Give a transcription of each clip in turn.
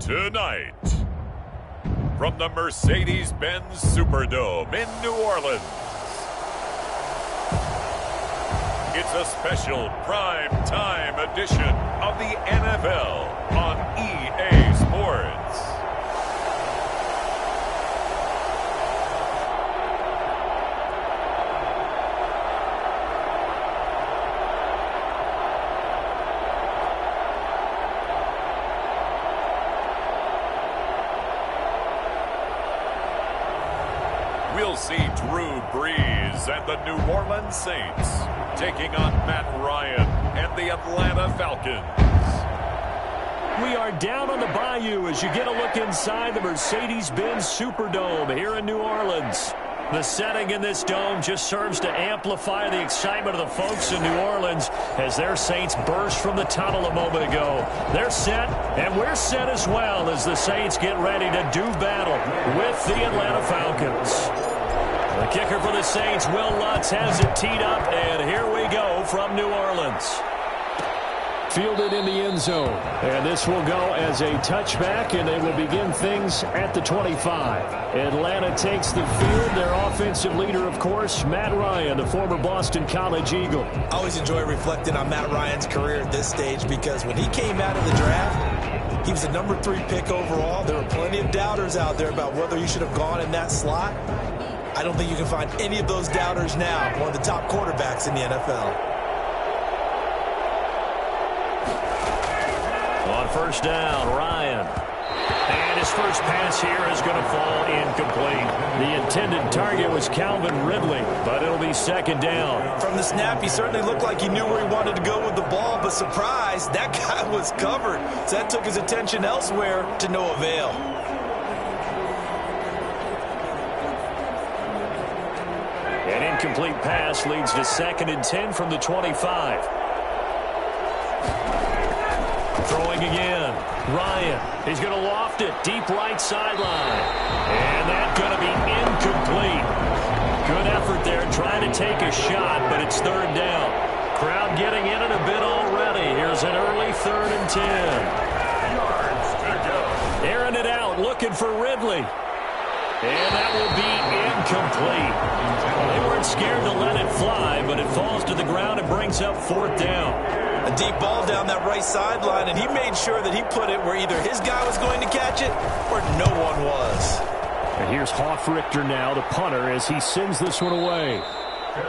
Tonight, from the Mercedes-Benz Superdome in New Orleans, it's a special prime time edition of the NFL on EA Sports. We'll see Drew Brees and the New Orleans Saints taking on Matt Ryan and the Atlanta Falcons. We are down on the bayou as you get a look inside the Mercedes-Benz Superdome here in New Orleans. The setting in this dome just serves to amplify the excitement of the folks in New Orleans as their Saints burst from the tunnel a moment ago. They're set, and we're set as well as the Saints get ready to do battle with the Atlanta Falcons. The kicker for the Saints, Will Lutz, has it teed up, and here we go from New Orleans. Fielded in the end zone, and this will go as a touchback, and they will begin things at the 25. Atlanta takes the field. Their offensive leader, of course, Matt Ryan, the former Boston College Eagle. I always enjoy reflecting on Matt Ryan's career at this stage because when he came out of the draft, he was a number 3 pick overall. There were plenty of doubters out there about whether he should have gone in that slot. I don't think you can find any of those doubters now. One of the top quarterbacks in the NFL. On first down, Ryan. And his first pass here is going to fall incomplete. The intended target was Calvin Ridley, but it'll be second down. From the snap, he certainly looked like he knew where he wanted to go with the ball, but surprise, that guy was covered. So that took his attention elsewhere to no avail. An incomplete pass leads to 2nd and 10 from the 25. Throwing again. Ryan. He's going to loft it. Deep right sideline. And that's going to be incomplete. Good effort there trying to take a shot, but it's 3rd down. Crowd getting in it a bit already. Here's an early 3rd and 10. Airing it out. Looking for Ridley. And that will be incomplete. They weren't scared to let it fly, but it falls to the ground and brings up 4th down. A deep ball down that right sideline, and he made sure that he put it where either his guy was going to catch it or no one was. And here's Hoffrichter now, the punter, as he sends this one away.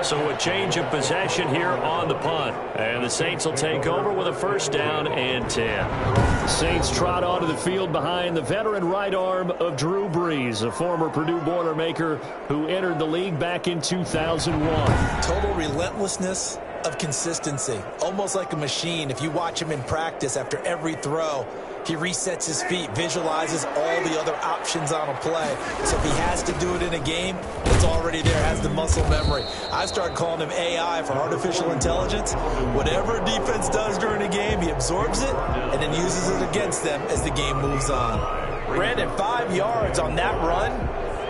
So a change of possession here on the punt. And the Saints will take over with a 1st down and 10. The Saints trot onto the field behind the veteran right arm of Drew Brees, a former Purdue Boilermaker who entered the league back in 2001. Total relentlessness of consistency. Almost like a machine. If you watch him in practice after every throw, he resets his feet, visualizes all the other options on a play. So if he has to do it in a game, it's already there, has the muscle memory. I start calling him AI for artificial intelligence. Whatever defense does during a game, he absorbs it and then uses it against them as the game moves on. Brandon, 5 yards on that run.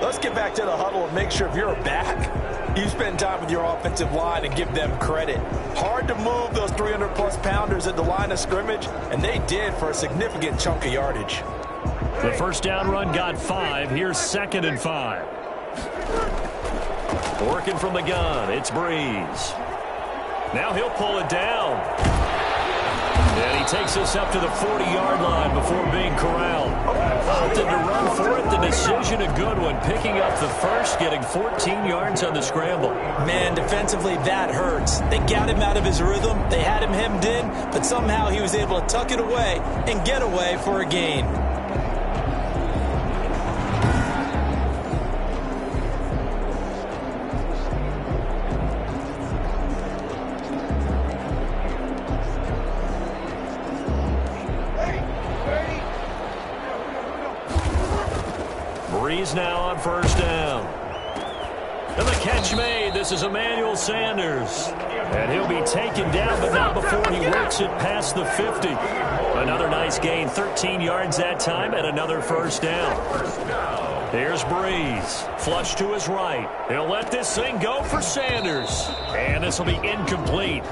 Let's get back to the huddle and make sure if you're a back, you spend time with your offensive line and give them credit. Hard to move those 300-plus pounders at the line of scrimmage, and they did for a significant chunk of yardage. The 1st down run got 5. Here's 2nd and 5. Working from the gun, it's Brees. Now he'll pull it down. And he takes us up to the 40-yard line before being corralled. Opted to run for it. The decision a good one. Picking up the 1st, getting 14 yards on the scramble. Man, defensively, that hurts. They got him out of his rhythm. They had him hemmed in, but somehow he was able to tuck it away and get away for a gain. Brees now on 1st down. And the catch made. This is Emmanuel Sanders. And he'll be taken down, but not before he works it past the 50. Another nice gain, 13 yards that time, and another 1st down. Here's Brees. Flush to his right. He'll let this thing go for Sanders. And this will be incomplete.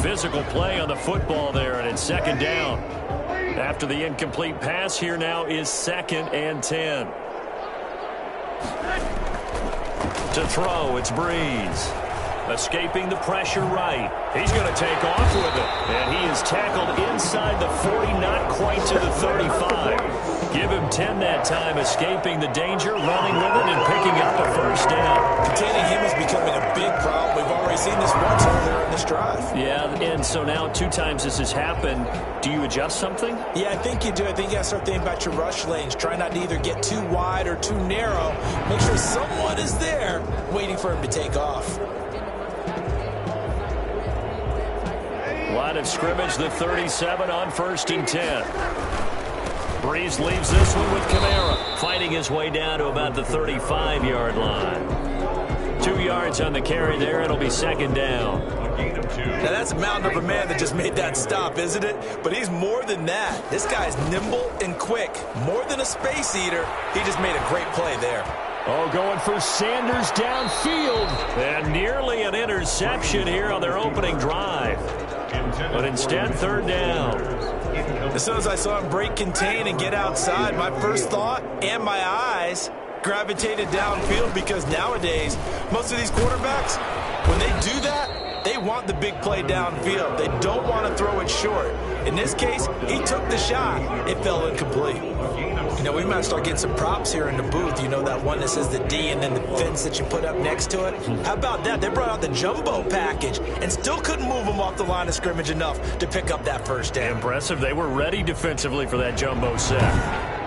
Physical play on the football there, and it's 2nd down. After the incomplete pass, here now is 2nd and 10. To throw, it's Breeze. Escaping the pressure right. He's going to take off with it. And he is tackled inside the 40, not quite to the 35. Give him 10 that time, escaping the danger, running with it, and picking up a first down. Containing him is becoming a big problem. We've already seen this once earlier in this drive. Yeah, and so now 2 times this has happened. Do you adjust something? Yeah, I think you do. I think you got to start thinking about your rush lanes. Try not to either get too wide or too narrow. Make sure someone is there waiting for him to take off. Line of scrimmage, the 37 on 1st and 10. Breeze leaves this one with Kamara, fighting his way down to about the 35-yard line. 2 yards on the carry there. It'll be 2nd down. Now, that's a mountain of a man that just made that stop, isn't it? But he's more than that. This guy's nimble and quick. More than a space eater. He just made a great play there. Oh, going for Sanders downfield. And nearly an interception here on their opening drive. But instead, 3rd down. As soon as I saw him break contain and get outside, my first thought and my eyes gravitated downfield, because nowadays, most of these quarterbacks, when they do that, they want the big play downfield. They don't want to throw it short. In this case, he took the shot. It fell incomplete. You know, we might start getting some props here in the booth. You know, that one that says the D and then the fence that you put up next to it? How about that? They brought out the jumbo package and still couldn't move him off the line of scrimmage enough to pick up that first down. Impressive. They were ready defensively for that jumbo set.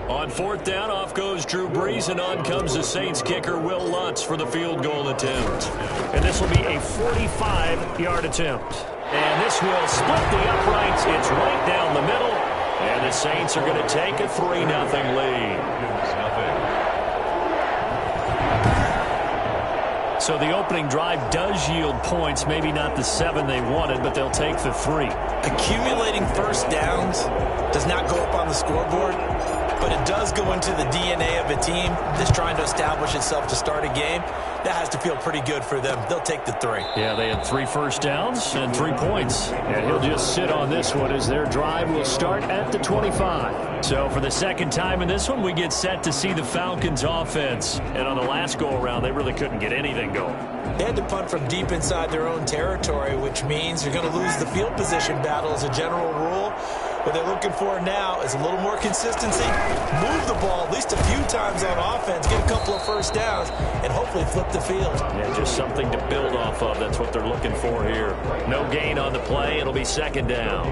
On 4th down, off goes Drew Brees, and on comes the Saints kicker, Will Lutz, for the field goal attempt. And this will be a 45-yard attempt. And this will split the uprights. It's right down the middle. And the Saints are going to take a 3-0 lead. So the opening drive does yield points, maybe not the 7 they wanted, but they'll take the 3. Accumulating first downs does not go up on the scoreboard, but it does go into the DNA of a team that's trying to establish itself to start a game. That has to feel pretty good for them. They'll take the 3. Yeah, they had 3 first downs and 3 points. And he'll just sit on this one as their drive will start at the 25. So for the 2nd time in this one, we get set to see the Falcons offense. And on the last go-around, they really couldn't get anything going. They had to punt from deep inside their own territory, which means you're going to lose the field position battle as a general rule. What they're looking for now is a little more consistency, move the ball at least a few times on offense, get a couple of first downs, and hopefully flip the field. Yeah, just something to build off of. That's what they're looking for here. No gain on the play. It'll be 2nd down.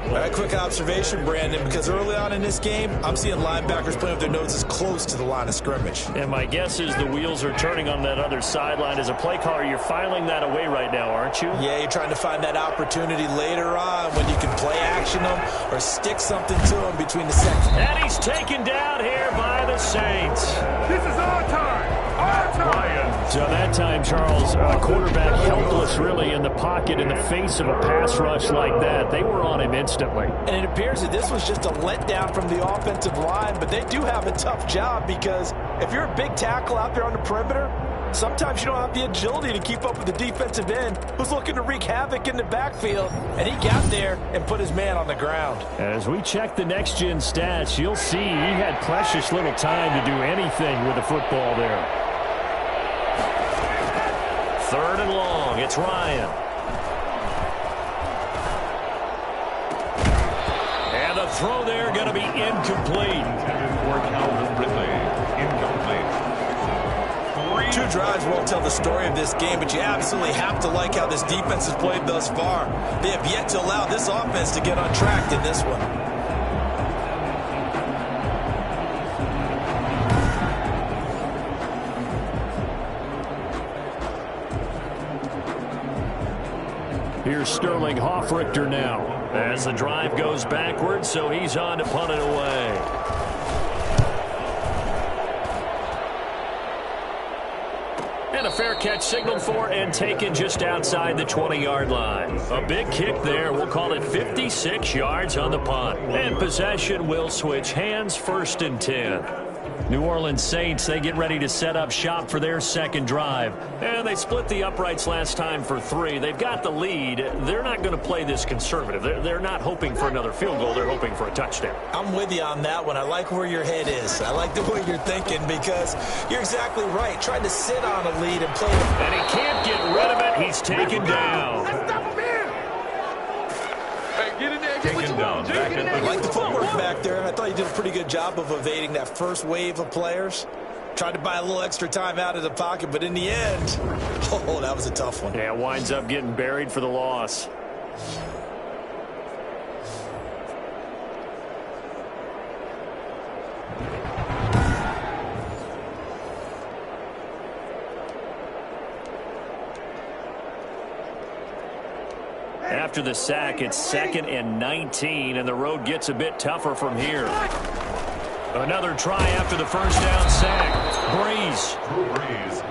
All right, quick observation, Brandon, because early on in this game, I'm seeing linebackers playing with their noses close to the line of scrimmage. And my guess is the wheels are turning on that other sideline. As a play caller, you're filing that away right now, aren't you? Yeah, you're trying to find that opportunity later on when you can play action them or stick something to him between the sections. And he's taken down here by the Saints. This is our time. Our time. So that time, Charles, quarterback helpless really in the pocket in the face of a pass rush like that. They were on him instantly. And it appears that this was just a letdown from the offensive line, but they do have a tough job because if you're a big tackle out there on the perimeter, sometimes you don't have the agility to keep up with the defensive end who's looking to wreak havoc in the backfield, and he got there and put his man on the ground. As we check the next-gen stats, you'll see he had precious little time to do anything with the football there. 3rd and long. It's Ryan. And the throw there going to be incomplete. Incomplete. 2 drives won't tell the story of this game, but you absolutely have to like how this defense has played thus far. They have yet to allow this offense to get on track in this one. Here's Sterling Hoffrichter now. As the drive goes backwards, so he's on to punt it away. And a fair catch signaled for and taken just outside the 20-yard line. A big kick there. We'll call it 56 yards on the punt. And possession will switch hands, 1st and 10. New Orleans Saints, they get ready to set up shop for their second drive. And they split the uprights last time for 3. They've got the lead. They're not going to play this conservative. They're not hoping for another field goal. They're hoping for a touchdown. I'm with you on that one. I like where your head is. I like the way you're thinking because you're exactly right. Trying to sit on a lead and play. And he can't get rid of it. He's taken down. Get in there, get what you want. I like the footwork back there. I thought you did a pretty good job of evading that first wave of players. Tried to buy a little extra time out of the pocket, but in the end, oh, that was a tough one. Yeah, winds up getting buried for the loss. After the sack, it's 2nd and 19, and the road gets a bit tougher from here. Another try after the first down sack. Breeze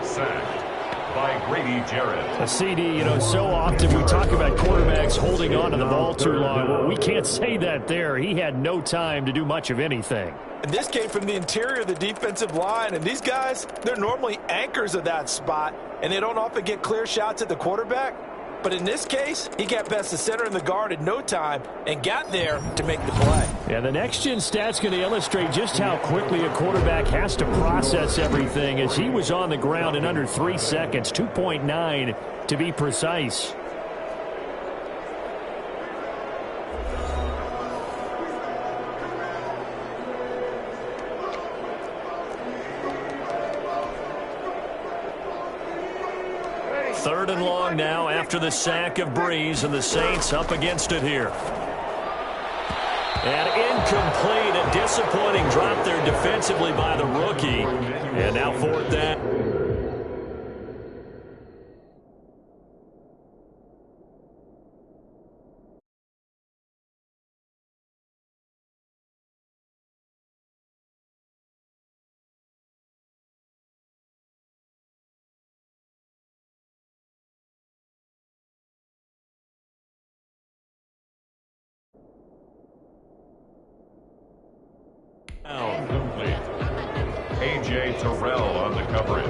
sacked by Grady Jarrett. A CD, so often we talk about quarterbacks holding on to the ball too long. Well, we can't say that there. He had no time to do much of anything. And this came from the interior of the defensive line, and these guys, they're normally anchors of that spot, and they don't often get clear shots at the quarterback. But in this case, he got past the center and the guard in no time and got there to make the play. Yeah, the next-gen stat's going to illustrate just how quickly a quarterback has to process everything as he was on the ground in under 3 seconds, 2.9 to be precise. Third and long now after the sack of Breeze, and the Saints up against it here. And incomplete, a disappointing drop there defensively by the rookie. And now 4th down. Complete. A.J. Terrell on the coverage.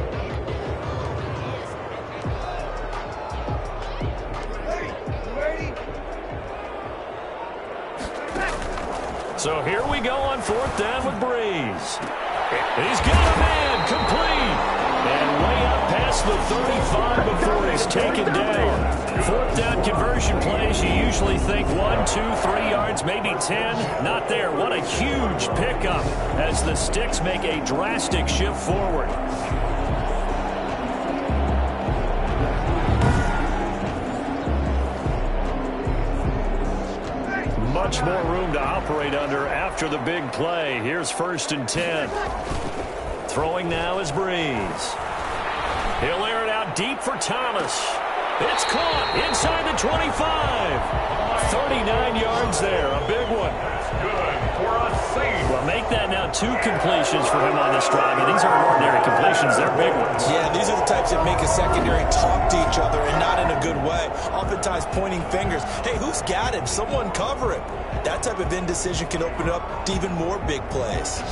So here we go on 4th down with Breeze. He's got a man complete. And way up past the 35 before he's taken down. 4th down conversion plays, you usually think 1, 2, 3 yards, maybe 10. Not there. What a huge pickup as the Sticks make a drastic shift forward. Much more room to operate under after the big play. Here's 1st and 10. Throwing now is Breeze. He'll air it out deep for Thomas. It's caught inside the 25. 39 yards there, a big one. Good for a save. Well, make that now 2 completions for him on this drive. And these aren't ordinary completions, they're big ones. Yeah, these are the types that make a secondary talk to each other and not in a good way. Oftentimes pointing fingers. Hey, who's got him? Someone cover him. That type of indecision can open up to even more big plays.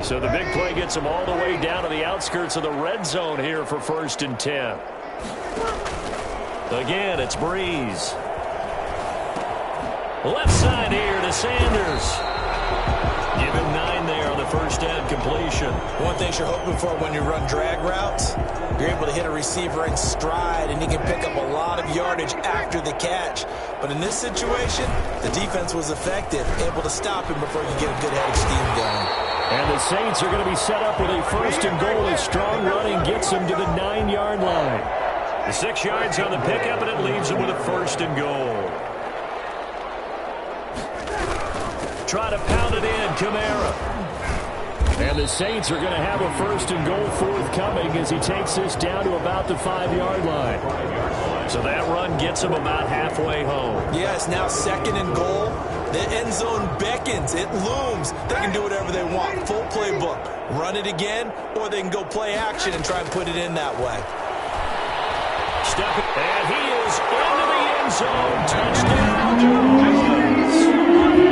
So the big play gets them all the way down to the outskirts of the red zone here for 1st and 10. Again, it's Breeze. Left side here to Sanders. Give him 9 there on the first down completion. One thing you're hoping for when you run drag routes, you're able to hit a receiver in stride, and he can pick up a lot of yardage after the catch. But in this situation, the defense was effective, able to stop him before you get a good head of steam going. And the Saints are going to be set up with a 1st and goal as strong running gets them to the 9-yard line. The 6 yards on the pickup, and it leaves them with a 1st and goal. Try to pound it in, Kamara. And the Saints are going to have a first and goal forthcoming as he takes this down to about the 5-yard line. So that run gets him about halfway home. Yeah, it's now second and goal. The end zone beckons. It looms. They can do whatever they want. Full playbook. Run it again, or they can go play action and try and put it in that way. And he is into the end zone. Touchdown, Jones.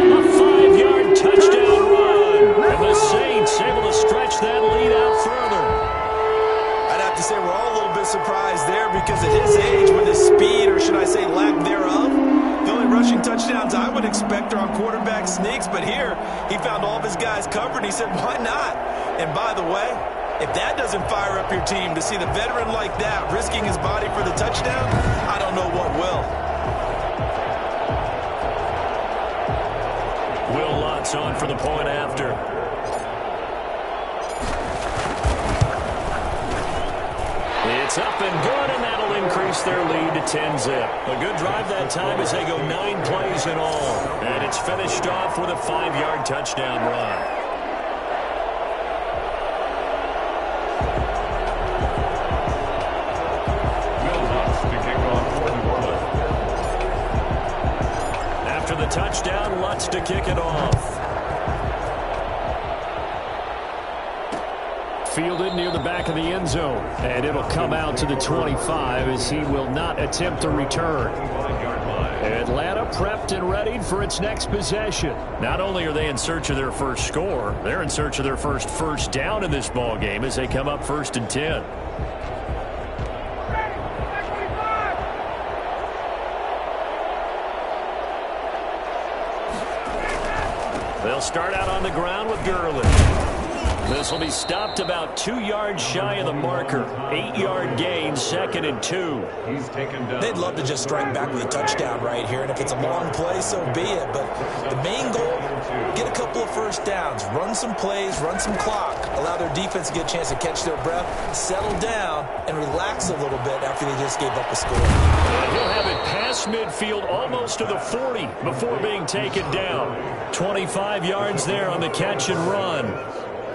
A 5-yard touchdown run. And the Saints able to stretch that lead out further. I'd have to say we're all a little bit surprised there because at his age, with his speed, or should I say lack thereof, the only rushing touchdowns I would expect are on quarterback sneaks. But here, he found all of his guys covered. He said, why not? And by the way, if that doesn't fire up your team to see the veteran like that risking his body for the touchdown, I don't know what will. Will Lutz on for the point after. It's up and good, and that'll increase their lead to 10-zip. A good drive that time as they go 9 plays in all. And it's finished off with a 5-yard touchdown run. Touchdown, Lutz to kick it off. Fielded near the back of the end zone, and it'll come out to the 25 as he will not attempt a return. Atlanta prepped and ready for its next possession. Not only are they in search of their first score, they're in search of their first down in this ball game as they come up 1st and 10. They'll start out on the ground with Gurley. This will be stopped about 2 yards shy of the marker. 8-yard gain, 2nd and 2. He's taken down. They'd love to just strike back with a touchdown right here, and if it's a long play, so be it. But the main goal, get a couple of first downs, run some plays, run some clock, allow their defense to get a chance to catch their breath, settle down, and relax a little bit after they just gave up a score. And he'll have it past midfield, almost to the 40 before being taken down. 25 yards there on the catch and run.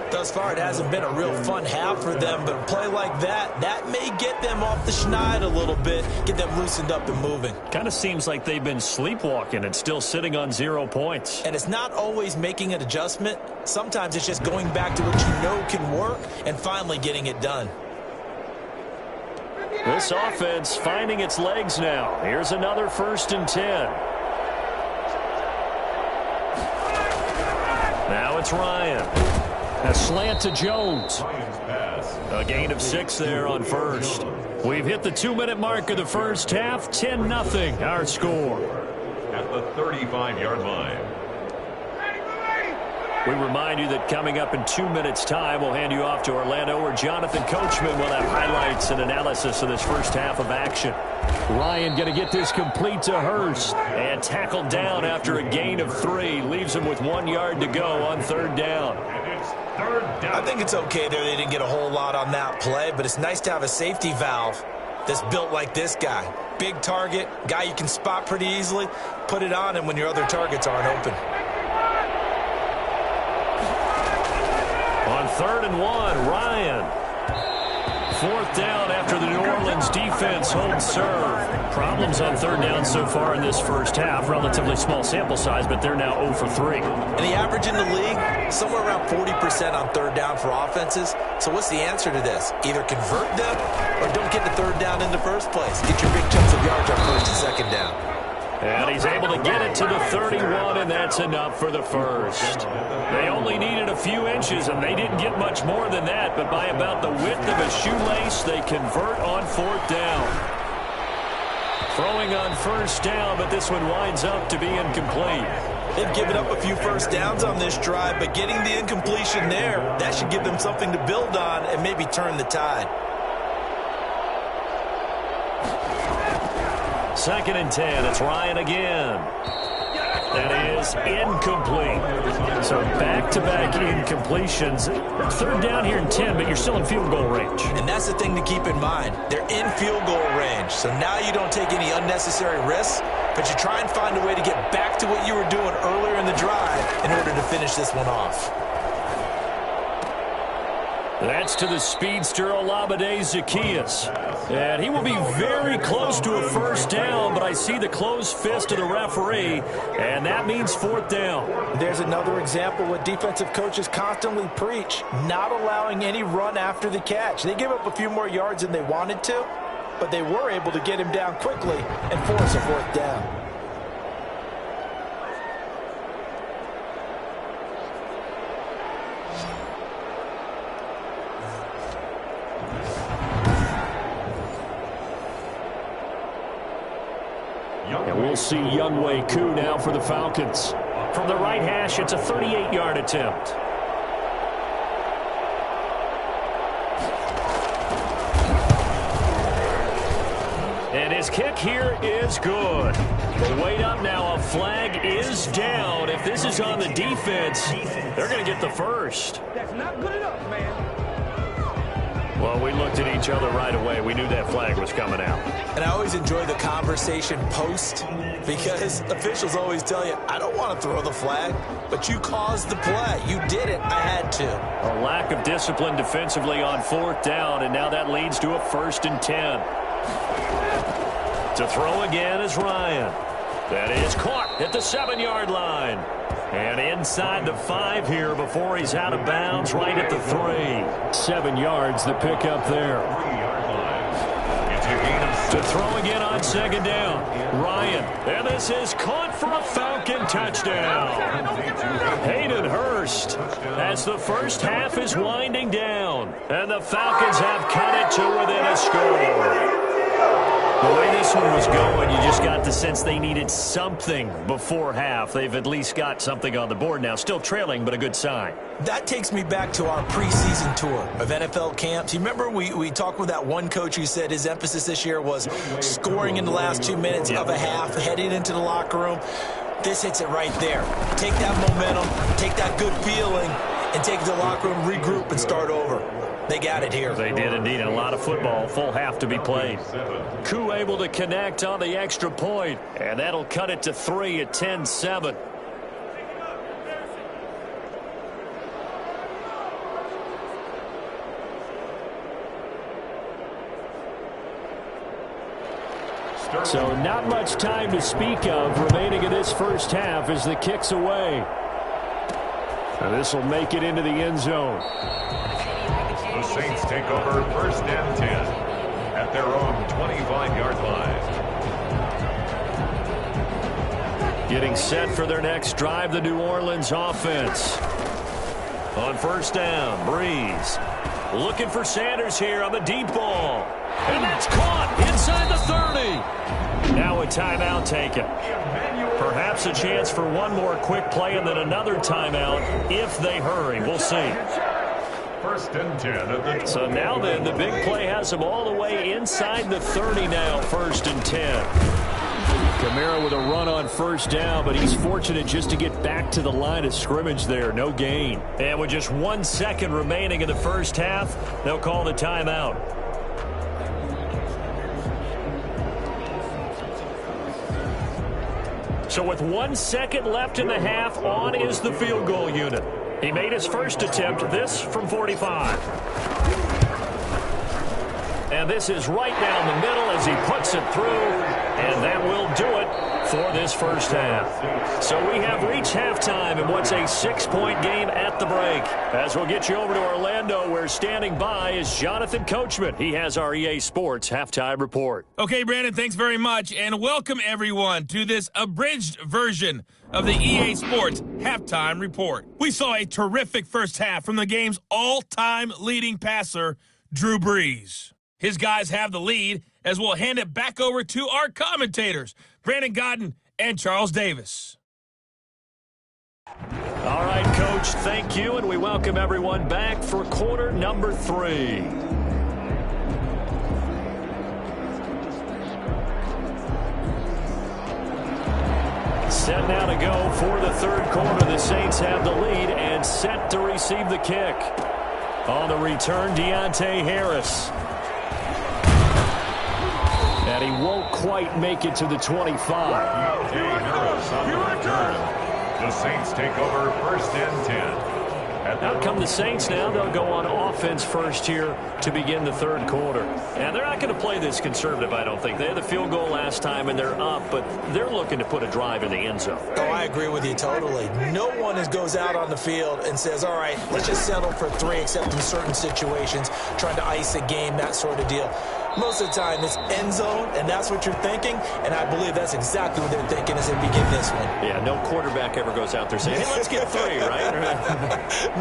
Thus far, it hasn't been a real fun half for them, but a play like that may get them off the schneid a little bit, get them loosened up and moving. Kind of seems like they've been sleepwalking and still sitting on 0 points. And it's not always making an adjustment. Sometimes it's just going back to what you know can work and finally getting it done. This offense finding its legs now. Here's another 1st and 10. Now it's Ryan. A slant to Jones. A gain of 6 there on first. We've hit the 2-minute mark of the first half. 10-0 our score. At the 35-yard line. We remind you that coming up in 2 minutes' time, we'll hand you off to Orlando, where Jonathan Coachman will have highlights and analysis of this first half of action. Ryan going to get this complete to Hurst. And tackled down after a gain of 3. Leaves him with 1 yard to go on 3rd down. I think it's okay there. They didn't get a whole lot on that play, but it's nice to have a safety valve that's built like this guy. Big target, guy you can spot pretty easily. Put it on him when your other targets aren't open. On 3rd and 1, Ryan. 4th down after the New Orleans defense holds serve. Problems on 3rd down so far in this first half. Relatively small sample size, but they're now 0 for 3. And the average in the league, somewhere around 40% on 3rd down for offenses. So what's the answer to this? Either convert them or don't get the 3rd down in the first place. Get your big chunks of yards on 1st and 2nd down. And he's able to get it to the 31, and that's enough for the first. They only needed a few inches, and they didn't get much more than that, but by about the width of a shoelace, they convert on 4th down. Throwing on 1st down, but this one winds up to be incomplete. They've given up a few first downs on this drive, but getting the incompletion there, that should give them something to build on and maybe turn the tide. 2nd and 10. It's Ryan again. That is incomplete. So back-to-back incompletions. 3rd down here in 10, but you're still in field goal range. And that's the thing to keep in mind. They're in field goal range. So now you don't take any unnecessary risks, but you try and find a way to get back to what you were doing earlier in the drive in order to finish this one off. That's to the speedster Olamide Zaccheaus. And he will be very close to a first down, but I see the closed fist of the referee, and that means fourth down. There's another example what defensive coaches constantly preach, not allowing any run after the catch. They gave up a few more yards than they wanted to, but they were able to get him down quickly and force a fourth down. And we'll see Younghoe Koo now for the Falcons. From the right hash, it's a 38-yard attempt. And his kick here is good. But wait up now, a flag is down. If this is on the defense, they're going to get the first. That's not good enough, man. Well, we looked at each other right away. We knew that flag was coming out. And I always enjoy the conversation post because officials always tell you, I don't want to throw the flag, but you caused the play. You did it. I had to. A lack of discipline defensively on fourth down, and now that leads to a 1st and 10. To throw again is Ryan. That is caught at the 7-yard line. And inside the 5 here before he's out of bounds, right at the 3. 7 yards, the pickup there. To throw again on 2nd down. Ryan. And this is caught for a Falcon touchdown. Hayden Hurst as the first half is winding down. And the Falcons have cut it to within a score. The way this one was going, you just got the sense they needed something before half. They've at least got something on the board now. Still trailing, but a good sign. That takes me back to our preseason tour of NFL camps. You remember we talked with that one coach who said his emphasis this year was scoring in the last 2 minutes of a half, heading into the locker room. This hits it right there. Take that momentum, take that good feeling, and take it to the locker room, regroup, and start over. They got it here. They did indeed. A lot of football, full half to be played. Koo able to connect on the extra point, and that'll cut it to 3 at 10-7. So not much time to speak of remaining in this first half as the kick's away. And this will make it into the end zone. The Saints take over 1st and 10 at their own 25-yard line. Getting set for their next drive, the New Orleans offense. On 1st down, Breeze. Looking for Sanders here on the deep ball. And that's caught inside the 30. Now a timeout taken. Perhaps a chance for one more quick play and then another timeout if they hurry. We'll see. 1st and 10 at the 20. So now then, the big play has them all the way inside the 30 now, 1st and 10. Kamara with a run on 1st down, but he's fortunate just to get back to the line of scrimmage there. No gain. And with just 1 second remaining in the first half, they'll call the timeout. So with 1 second left in the half, on is the field goal unit. He made his first attempt, this from 45. And this is right down the middle as he puts it through, and that will do it for this first half. So we have reached halftime in what's a 6-point game at the break. As we'll get you over to Orlando, where standing by is Jonathan Coachman. He has our EA Sports halftime report. Okay, Brandon, thanks very much, and welcome everyone to this abridged version of the EA Sports halftime report. We saw a terrific first half from the game's all-time leading passer, Drew Brees. His guys have the lead as we'll hand it back over to our commentators, Brandon Godden and Charles Davis. All right, Coach, thank you, and we welcome everyone back for quarter number 3. Set now to go for the third quarter. The Saints have the lead and set to receive the kick. On the return, Deontay Harris. And he won't quite make it to the 25. Deontay Harris on the return. The Saints take over 1st and 10. Out come the Saints now. They'll go on offense first here to begin the third quarter. And they're not going to play this conservative, I don't think. They had the field goal last time, and they're up, but they're looking to put a drive in the end zone. Oh, I agree with you totally. No one goes out on the field and says, all right, let's just settle for 3, except in certain situations, trying to ice a game, that sort of deal. Most of the time, it's end zone, and that's what you're thinking, and I believe that's exactly what they're thinking as they begin this one. Yeah, no quarterback ever goes out there saying, hey, let's get 3, right?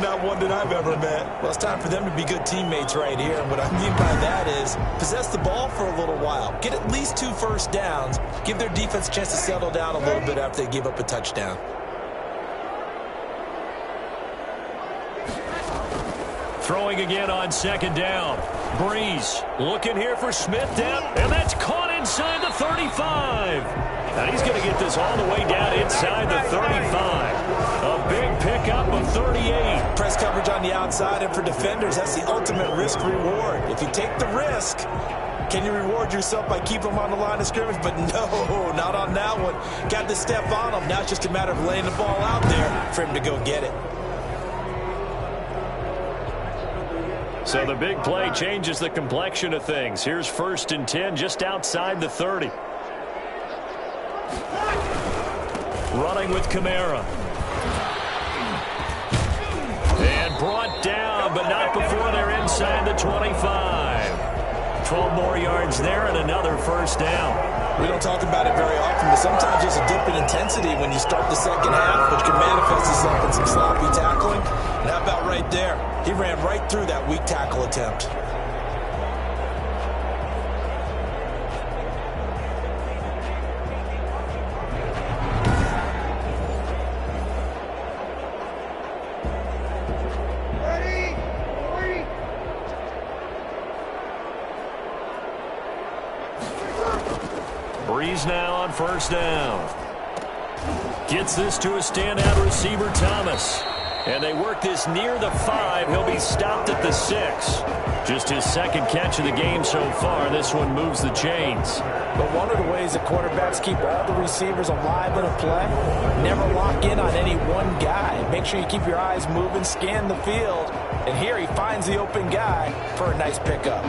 Not one that I've ever met. Well, it's time for them to be good teammates right here, and what I mean by that is possess the ball for a little while, get at least 2 first downs, give their defense a chance to settle down a little bit after they give up a touchdown. Throwing again on second down. Breeze looking here for Smith down, and that's caught inside the 35. And he's going to get this all the way down inside the 35. A big pickup of 38. Press coverage on the outside, and for defenders, that's the ultimate risk-reward. If you take the risk, can you reward yourself by keeping them on the line of scrimmage? But no, not on that one. Got to step on them. Now it's just a matter of laying the ball out there for him to go get it. So the big play changes the complexion of things. Here's 1st and 10 just outside the 30. Running with Kamara. And brought down, but not before they're inside the 25. 12 more yards there and another first down. We don't talk about it very often, but sometimes there's a dip in intensity when you start the second half, which can manifest itself in some sloppy tackling. And how about right there? He ran right through that weak tackle attempt. Breeze now on first down. Gets this to a standout receiver, Thomas. And they work this near the 5. He'll be stopped at the 6. Just his second catch of the game so far. This one moves the chains. But one of the ways that quarterbacks keep all the receivers alive in a play, never lock in on any one guy. Make sure you keep your eyes moving, scan the field. And here he finds the open guy for a nice pickup.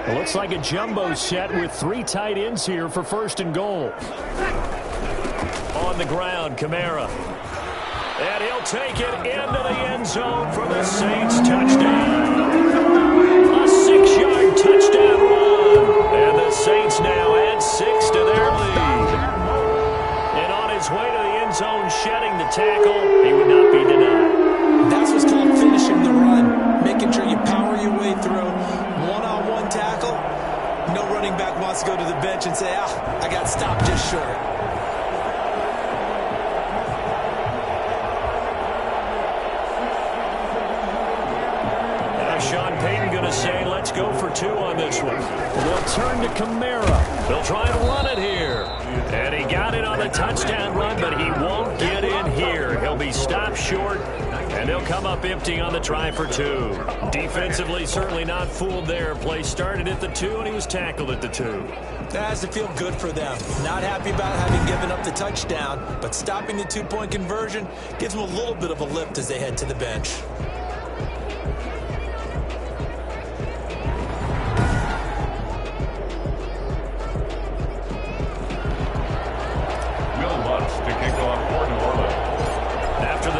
It looks like a jumbo set with 3 tight ends here for 1st and goal. On the ground, Kamara. And he'll take it into the end zone for the Saints touchdown. A 6-yard touchdown run. And the Saints now add 6 to their lead. And on his way to the end zone, shedding the tackle, he would not be denied. That's what's called finishing the run. Making sure you power your way through. One-on-one tackle. No running back wants to go to the bench and say, I got stopped just short. Now Sean Payton going to say, let's go for 2 on this one. They'll turn to Kamara. They'll try and run it here. And he got it on the touchdown run, but he won't get in here. He'll be stopped short. And they'll come up empty on the try for 2. Defensively, certainly not fooled there. Play started at the 2, and he was tackled at the 2. That has to feel good for them. Not happy about having given up the touchdown, but stopping the 2-point conversion gives them a little bit of a lift as they head to the bench.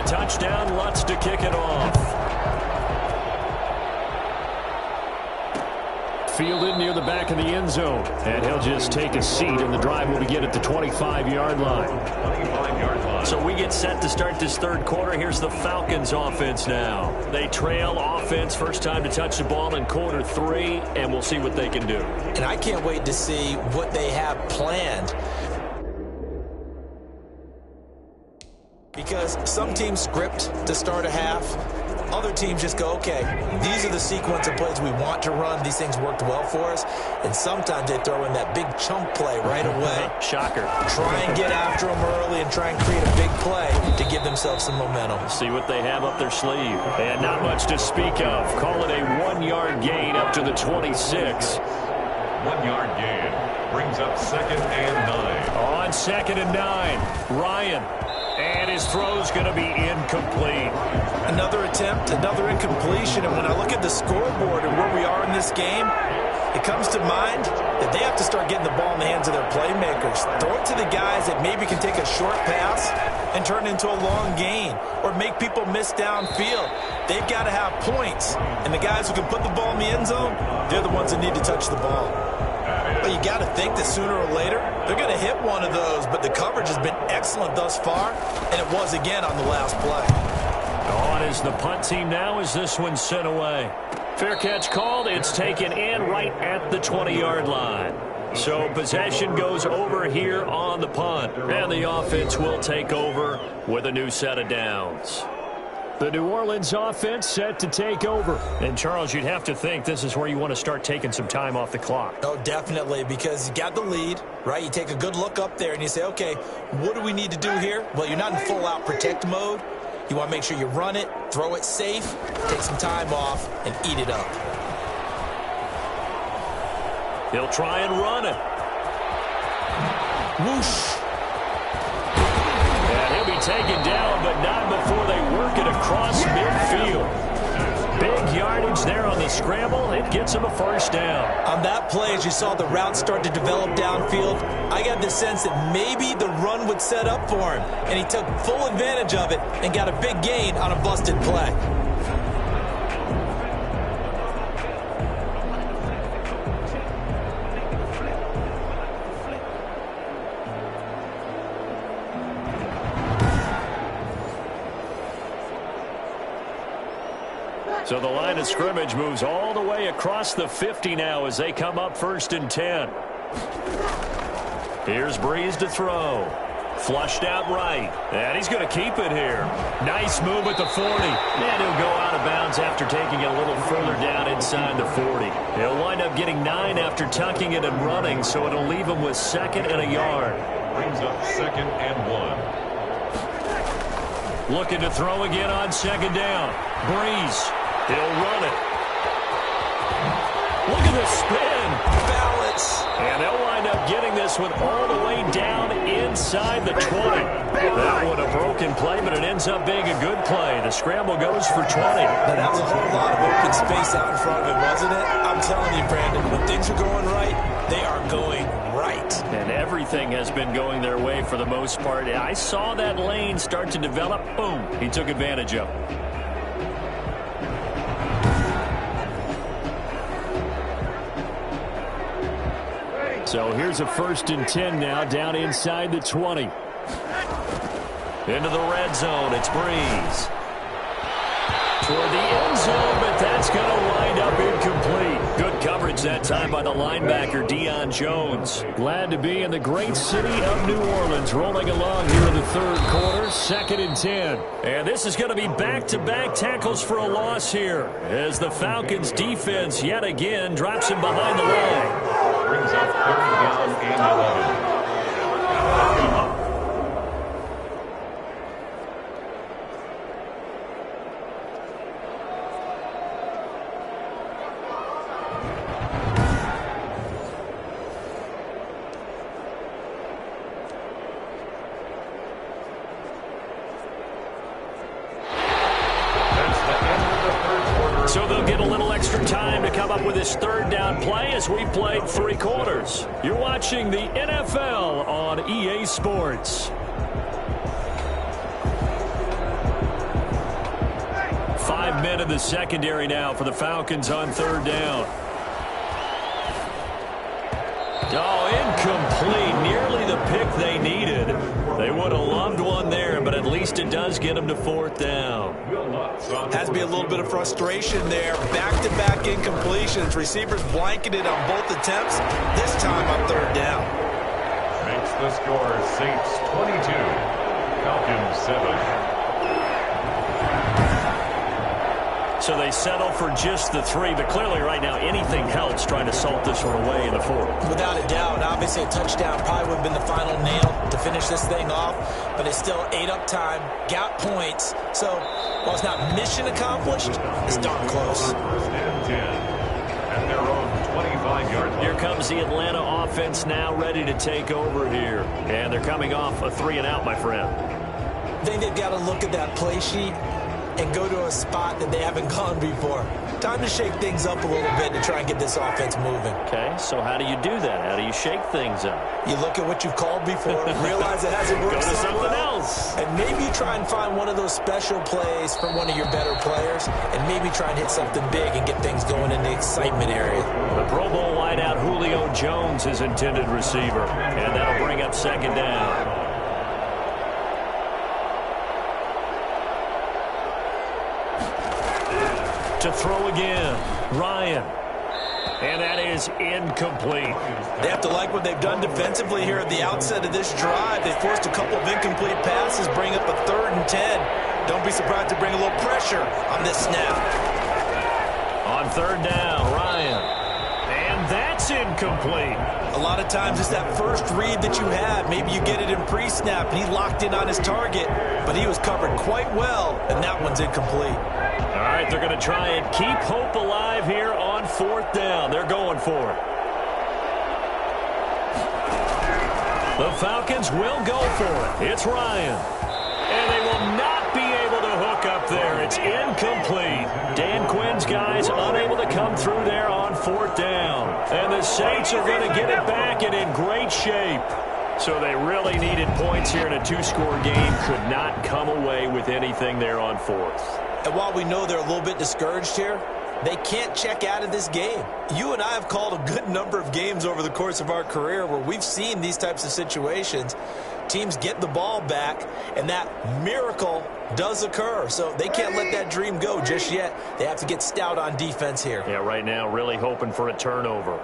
Touchdown, Lutz to kick it off. Fielded near the back of the end zone. And he'll just take a seat, and the drive will begin at the 25-yard line. So we get set to start this third quarter. Here's the Falcons offense now. They trail offense, first time to touch the ball in quarter 3, and we'll see what they can do. And I can't wait to see what they have planned. Because some teams script to start a half. Other teams just go, okay, these are the sequence of plays we want to run. These things worked well for us. And sometimes they throw in that big chunk play right away. Shocker. Try and get after them early and try and create a big play to give themselves some momentum. See what they have up their sleeve. And not much to speak of. Call it a 1-yard gain up to the 26. 1 yard gain. Brings up 2nd and 9. On 2nd and 9, Ryan. And his throw's going to be incomplete. Another attempt, another incompletion. And when I look at the scoreboard and where we are in this game, it comes to mind that they have to start getting the ball in the hands of their playmakers. Throw it to the guys that maybe can take a short pass and turn it into a long gain or make people miss downfield. They've got to have points. And the guys who can put the ball in the end zone, they're the ones that need to touch the ball. But you got to think that sooner or later, they're going to hit one of those. But the coverage has been excellent thus far, and it was again on the last play. On is the punt team now as this one's sent away. Fair catch called. It's taken in right at the 20-yard line. So possession goes over here on the punt. And the offense will take over with a new set of downs. The New Orleans offense set to take over. And, Charles, you'd have to think this is where you want to start taking some time off the clock. Oh, definitely, because you got the lead, right? You take a good look up there and you say, okay, what do we need to do here? Well, you're not in full-out protect mode. You want to make sure you run it, throw it safe, take some time off, and eat it up. He'll try and run it. Whoosh. And he'll be taken down, but not before they work it across midfield. Big yardage there on the scramble. It gets him a first down. On that play, as you saw the route start to develop downfield, I got the sense that maybe the run would set up for him, and he took full advantage of it and got a big gain on a busted play. So the line of scrimmage moves all the way across the 50 now as they come up 1st and 10. Here's Breeze to throw. Flushed out right. And he's going to keep it here. Nice move at the 40. And he'll go out of bounds after taking it a little further down inside the 40. He'll wind up getting 9 after tucking it and running, so it'll leave him with 2nd and a yard. Brings up 2nd and 1. Looking to throw again on 2nd down. Breeze. He'll run it. Look at the spin. Balance. And they'll wind up getting this one all the way down inside the 20. That one a broken play, but it ends up being a good play. The scramble goes for 20. Now, that was a whole lot of open space out in front of him, wasn't it? I'm telling you, Brandon, when things are going right, they are going right. And everything has been going their way for the most part. I saw that lane start to develop. Boom. He took advantage of it. So here's a 1st and 10 now down inside the 20. Into the red zone. It's Breeze. Toward the end zone, but that's going to wind up incomplete. Good coverage that time by the linebacker, Deion Jones. Glad to be in the great city of New Orleans, rolling along here in the 3rd quarter, 2nd and 10. And this is going to be back-to-back tackles for a loss here as the Falcons defense yet again drops him behind the line. Brings up 3rd down and 11. So they'll get a little extra time to come up with this 3rd down play as we played 3 quarters. You're watching the NFL on EA Sports. 5 men in the secondary now for the Falcons on 3rd down. Oh, incomplete. Nearly the pick they needed. They would have loved one there, but at least it does get them to 4th down. Has to be a little bit of frustration there. Back-to-back incompletions. Receivers blanketed on both attempts. This time on 3rd down. Makes the score Saints 22, Falcons 7. So they settle for just the 3, but clearly right now anything helps trying to salt this one away in the 4th. Without a doubt, obviously a touchdown probably would have been the final nail to finish this thing off, but it's still ate up time, got points. So while it's not mission accomplished, it's darn close. 1st and 10 at their own 25 Here comes the Atlanta offense now ready to take over here. And they're coming off a 3-and-out, my friend. I think they've got to look at that play sheet and go to a spot that they haven't gone before. Time to shake things up a little bit to try and get this offense moving. Okay, so how do you do that? How do you shake things up? You look at what you've called before, realize it hasn't worked Go to so something well, else. and maybe try and find one of those special plays from one of your better players, and maybe try and hit something big and get things going in the excitement area. The Pro Bowl wideout Julio Jones is intended receiver, and that'll bring up second down. To throw again, Ryan. And that is incomplete. They have to like what they've done defensively here at the outset of this drive. They forced a couple of incomplete passes, bring up a 3rd and 10. Don't be surprised to bring a little pressure on this snap. On 3rd down, Ryan. And that's incomplete. A lot of times it's that first read that you have. Maybe you get it in pre-snap, and he locked in on his target, but he was covered quite well, and that one's incomplete. All right, they're going to try and keep hope alive here on 4th down. They're going for it. The Falcons will go for it. It's Ryan. And they will not be able to hook up there. It's incomplete. Dan Quinn's guys unable to come through there on 4th down. And the Saints are going to get it back and in great shape. So they really needed points here in a 2-score game. Could not come away with anything there on 4th. And while we know they're a little bit discouraged here, they can't check out of this game. You and I have called a good number of games over the course of our career where we've seen these types of situations. Teams get the ball back, and that miracle does occur. So they can't let that dream go just yet. They have to get stout on defense here. Yeah, right now really hoping for a turnover.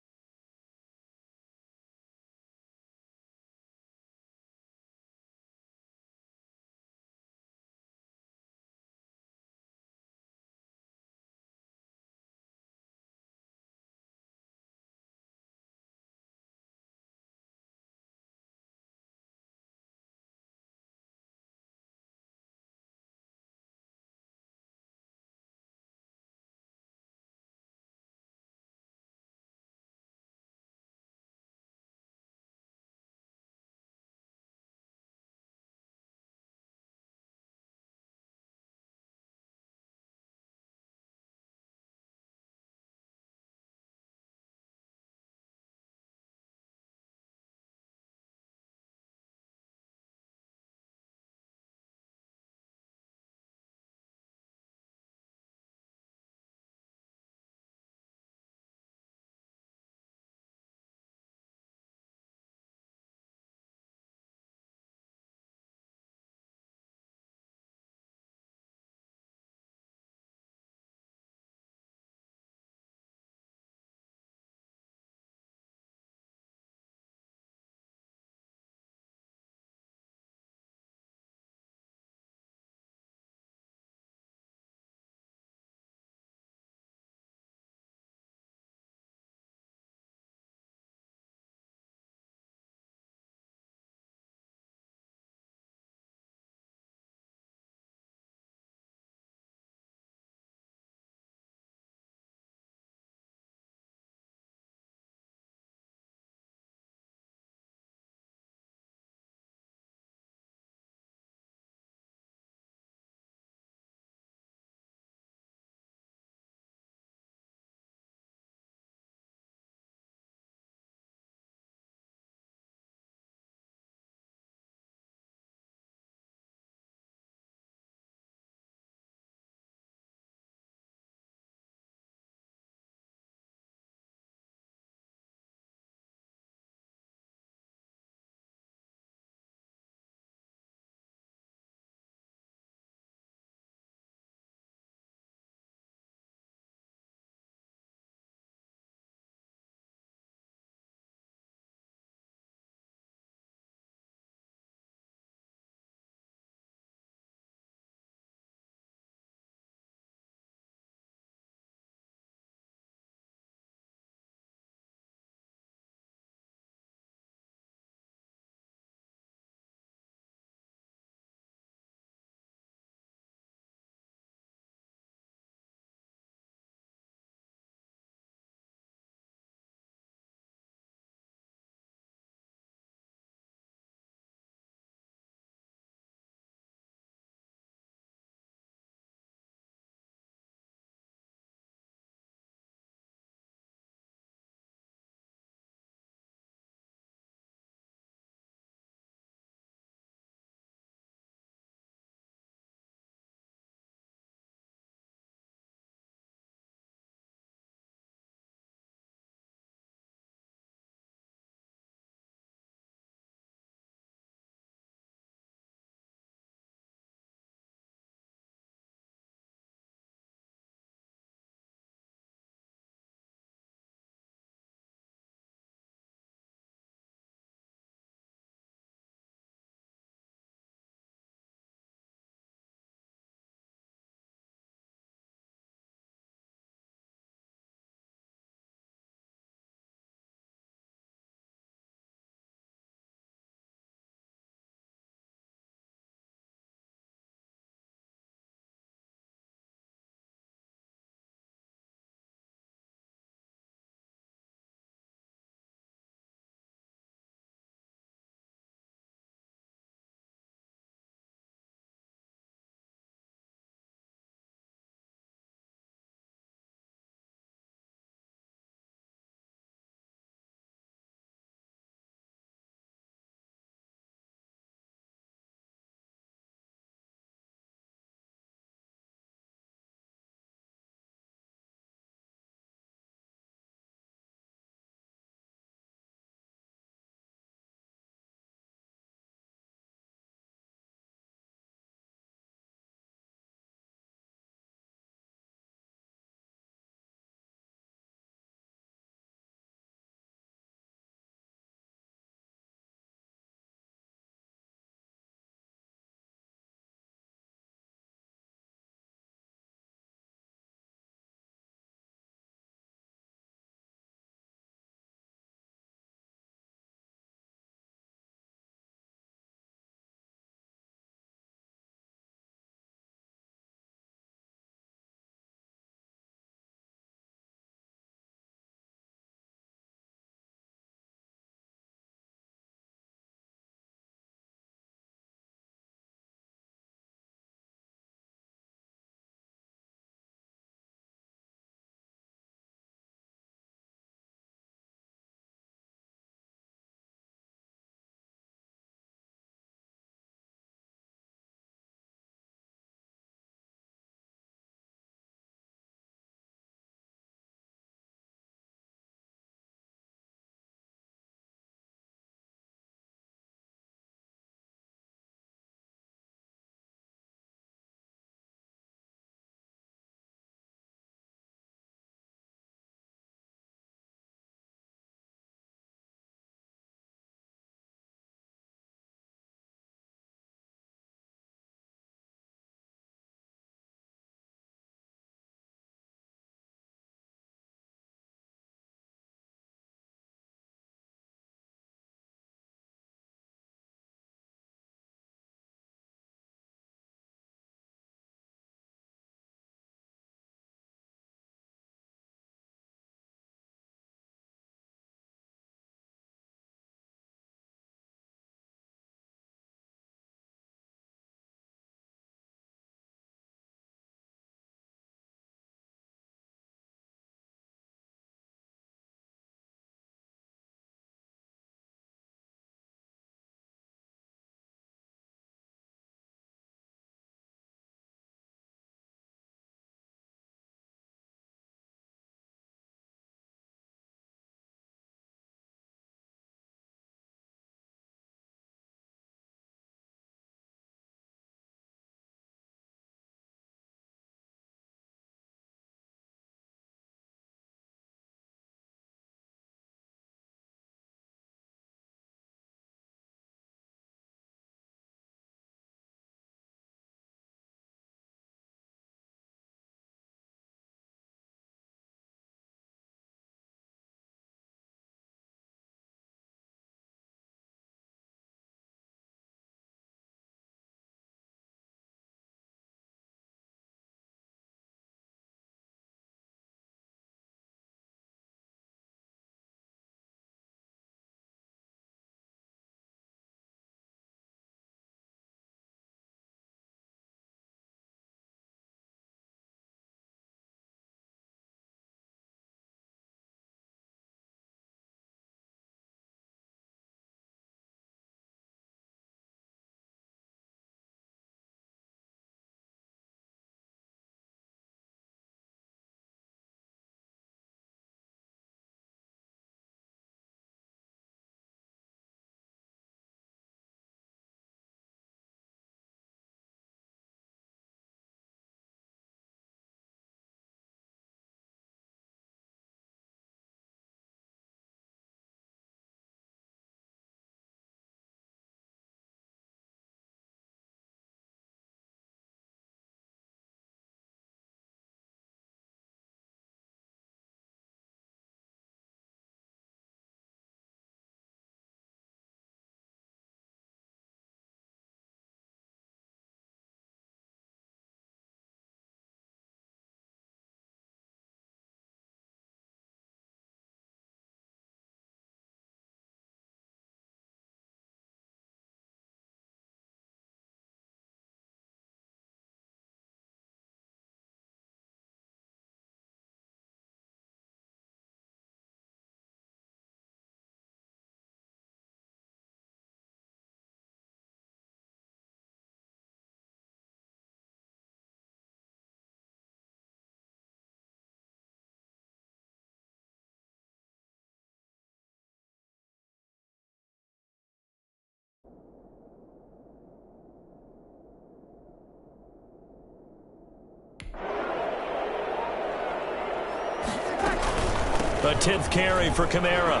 A 10th carry for Kamara.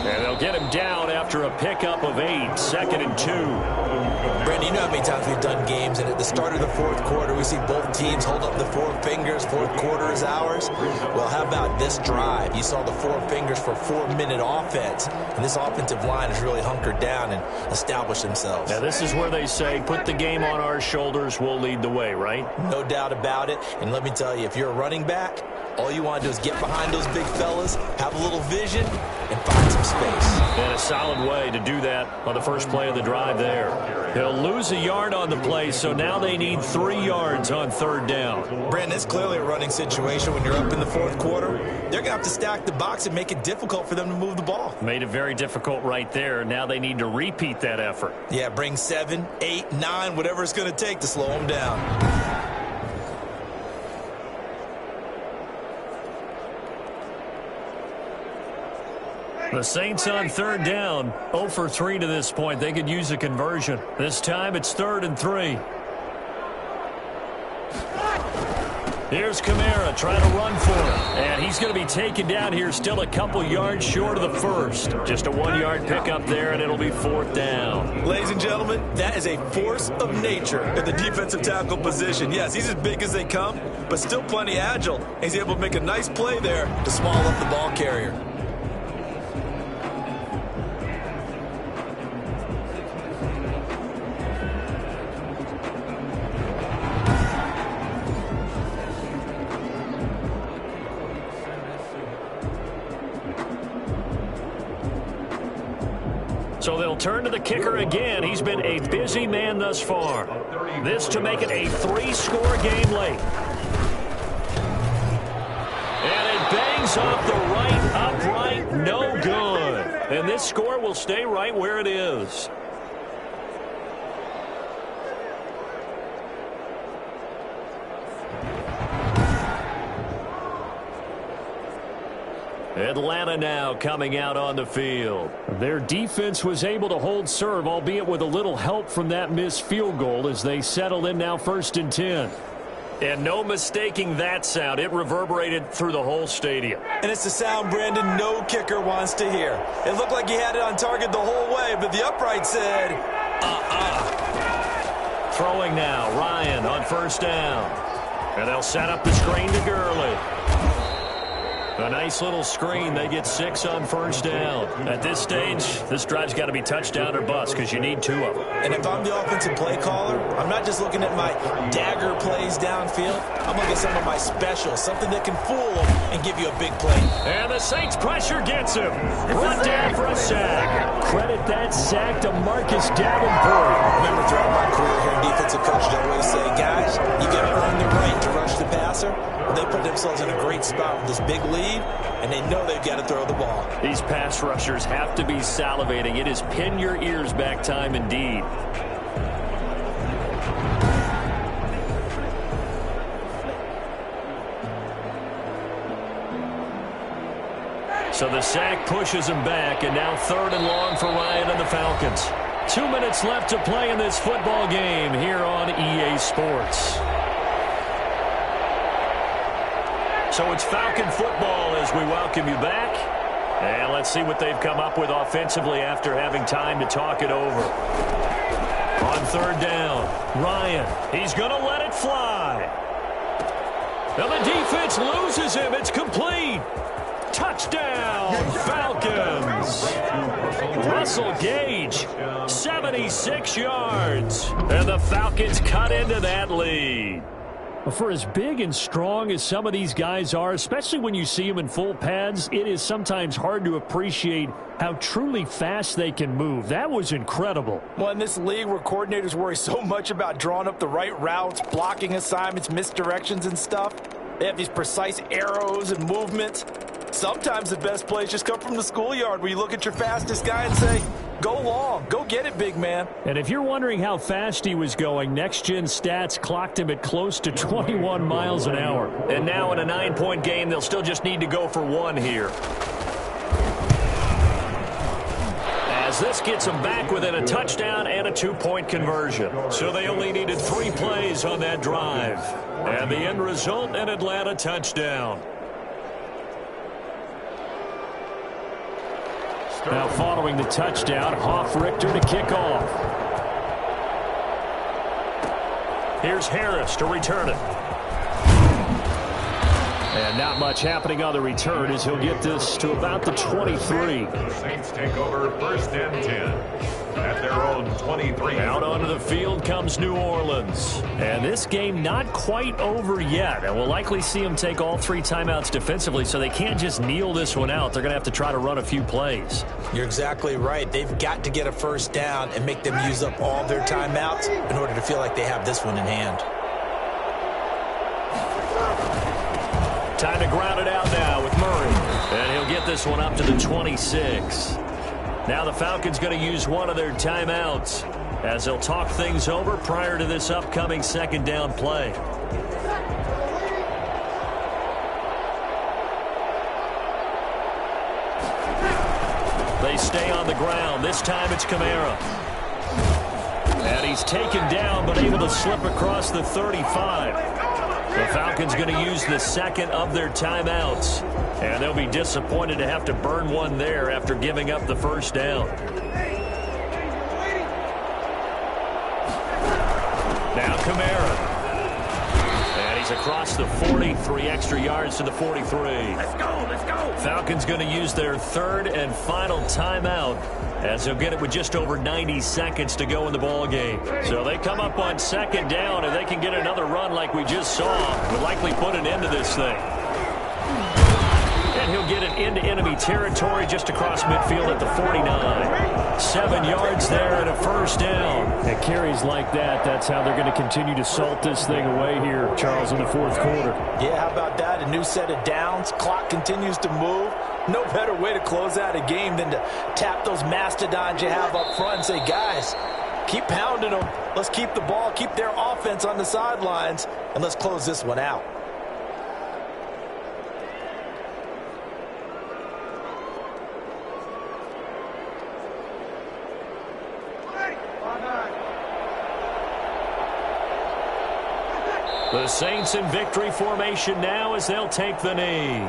And they'll get him down after a pickup of 8, 2nd and 2. Brandon, you know how many times we've done games, and at the start of the fourth quarter, we see both teams hold up the 4 fingers, fourth quarter is ours. Well, how about this drive? You saw the 4 fingers for 4-minute offense, and this offensive line has really hunkered down and established themselves. Now, this is where they say, put the game on our shoulders, we'll lead the way, right? No doubt about it, and let me tell you, if you're a running back, all you want to do is get behind those big fellas, have a little vision, and find some space. And a solid way to do that on the first play of the drive there. They'll lose a yard on the play, so now they need 3 yards on 3rd down. Brandon, it's clearly a running situation when you're up in the fourth quarter. They're going to have to stack the box and make it difficult for them to move the ball. Made it very difficult right there. Now they need to repeat that effort. Yeah, bring 7, 8, 9, whatever it's going to take to slow them down. The Saints on 3rd down, 0 for 3 to this point. They could use a conversion. This time it's 3rd and 3. Here's Kamara trying to run for him. And he's going to be taken down here, still a couple yards short of the first. Just a 1-yard pickup there, and it'll be 4th down. Ladies and gentlemen, that is a force of nature at the defensive tackle position. Yes, he's as big as they come, but still plenty agile. He's able to make a nice play there to small up the ball carrier. So they'll turn to the kicker again. He's been a busy man thus far. This to make it a 3-score game late. And it bangs off the right upright. No good. And this score will stay right where it is. Atlanta now coming out on the field. Their defense was able to hold serve, albeit with a little help from that missed field goal as they settle in now 1st and 10. And no mistaking that sound. It reverberated through the whole stadium. And it's the sound, Brandon, no kicker wants to hear. It looked like he had it on target the whole way, but the upright said, Throwing now, Ryan on 1st down. And they'll set up the screen to Gurley. A nice little screen. They get 6 on 1st down. At this stage, this drive's got to be touchdown or bust because you need 2 of them. And if I'm the offensive play caller, I'm not just looking at my dagger plays downfield. I'm looking at some of my specials, something that can fool them and give you a big play. And the Saints pressure gets him. Run down for a sack. Credit that sack to Marcus Davenport. Remember, throughout my career here in defensive coach, I always say, guys, you got to earn the right to rush the passer. They put themselves in a great spot with this big lead, and they know they've got to throw the ball. These pass rushers have to be salivating. It is pin your ears back time indeed. So the sack pushes him back, and now 3rd and long for Ryan and the Falcons. 2 minutes left to play in this football game here on EA Sports. So it's Falcon football as we welcome you back. And let's see what they've come up with offensively after having time to talk it over. On 3rd down, Ryan, he's going to let it fly. Now the defense loses him. It's complete. Touchdown, Falcons. Russell Gage, 76 yards. And the Falcons cut into that lead. For as big and strong as some of these guys are, especially when you see them in full pads, it is sometimes hard to appreciate how truly fast they can move. That was incredible. Well, in this league where coordinators worry so much about drawing up the right routes, blocking assignments, misdirections and stuff, they have these precise arrows and movements. Sometimes the best plays just come from the schoolyard where you look at your fastest guy and say, go long, go get it, big man. And if you're wondering how fast he was going, next-gen stats clocked him at close to 21 miles an hour. And now in a 9-point game, they'll still just need to go for 1 here. As this gets them back within a touchdown and a 2-point conversion. So they only needed 3 plays on that drive. And the end result, an Atlanta touchdown. Now following the touchdown, Hoff-Richter to kick off. Here's Harris to return it. And not much happening on the return as he'll get this to about the 23. The Saints take over 1st and 10 at their own 23. Out onto the field comes New Orleans. And this game not quite over yet. And we'll likely see them take all 3 timeouts defensively, so they can't just kneel this one out. They're going to have to try to run a few plays. You're exactly right. They've got to get a first down and make them use up all their timeouts in order to feel like they have this one in hand. Time to ground it out now with Murray. And he'll get this one up to the 26. Now the Falcons going to use one of their timeouts as they'll talk things over prior to this upcoming 2nd down play. They stay on the ground. This time it's Kamara. And he's taken down but able to slip across the 35. The Falcons going to use the 2nd of their timeouts. And they'll be disappointed to have to burn one there after giving up the 1st down. Now Kamara. And he's across the 40, 3 extra yards to the 43. Let's go, let's go. Falcons going to use their 3rd and final timeout as they'll get it with just over 90 seconds to go in the ball game. So they come up on 2nd down, and they can get another run like we just saw. Would likely put an end to this thing. And he'll get it into enemy territory just across midfield at the 49. 7 yards there and a 1st down. At carries like that, that's how they're going to continue to salt this thing away here, Charles, in the 4th quarter. Yeah, how about that? A new set of downs. Clock continues to move. No better way to close out a game than to tap those mastodons you have up front and say, guys, keep pounding them. Let's keep the ball, keep their offense on the sidelines, and let's close this one out. The Saints in victory formation now as they'll take the knee.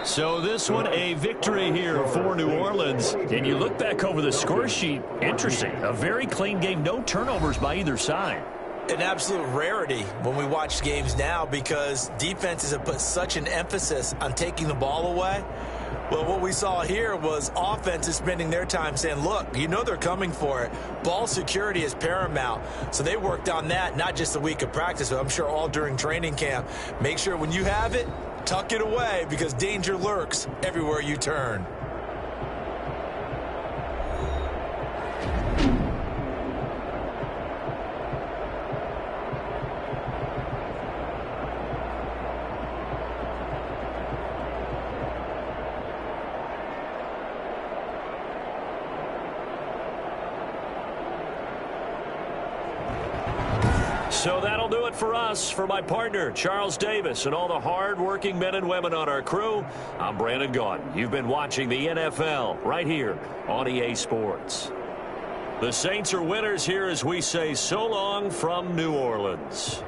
So this one a victory here for New Orleans. And you look back over the score sheet, interesting. A very clean game, no turnovers by either side. An absolute rarity when we watch games now because defenses have put such an emphasis on taking the ball away. Well, what we saw here was offenses spending their time saying, look, you know they're coming for it. Ball security is paramount. So they worked on that, not just a week of practice, but I'm sure all during training camp. Make sure when you have it, tuck it away because danger lurks everywhere you turn. So that'll do it for us. For my partner, Charles Davis, and all the hard-working men and women on our crew, I'm Brandon Gaudin. You've been watching the NFL right here on EA Sports. The Saints are winners here as we say so long from New Orleans.